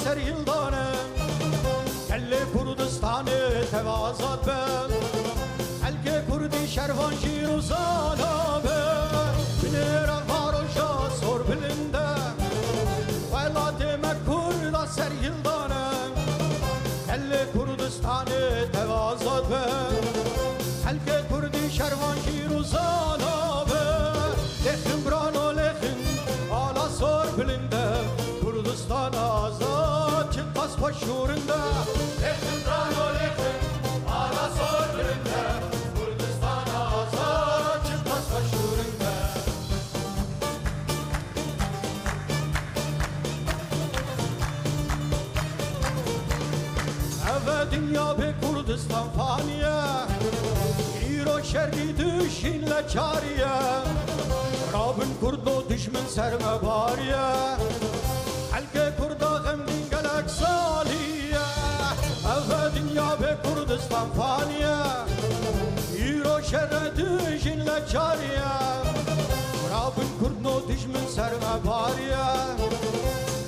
سر یلدانه کل کردستانه توازات به الگ کردی شروان شیر و زالابه بنیر هاروشا سر بلنده ولات مکرد سر یلدانه کل کردستانه توازات به الگ کردی شروان شیر و زالابه لخن برانو لخن آلا سر بلنده کردستان آزاد چه قصد پشورنده لخن برانو لخن آلا سر بلنده کردستان آزاد چه قصد پشورنده اوه دنیا به کردستان فانیه ایرو شرقی düşin لچاریه رابن کرد و دشمن سرمه باریه حلق کرد غمدین گلک سالیه اوه دنیا به کردستان فانیه ایرو شرقی düşin لچاریه رابن کرد و دشمن سرمه باریه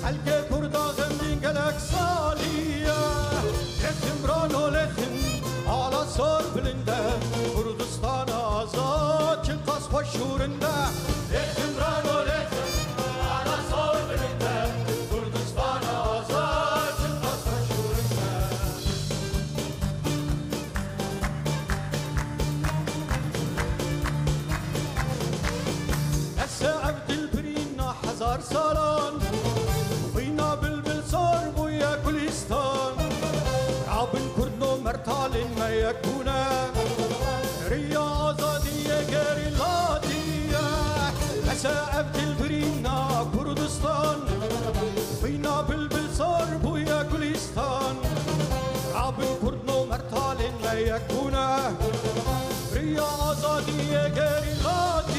حلق کرد غمدین گلک سالیه لخن برانو لخن آلا سر بلنده کردستان آزاد چه قصد پشورنده لخن برانو لخن آلا سر بلنده کردستان آزاد چه قصد پشورنده نسه عبدالبرینا هزار سالان وینا بلبل سر بویا گلستان رابن کردنو مرتالین ما یکونه ریا آزادیه گری لادیه نسه عبدالبرینا کردستان وینا بلبل سر بویا گلستان رابن کردنو مرتالین ما یکونه ریا آزادیه گری لادیه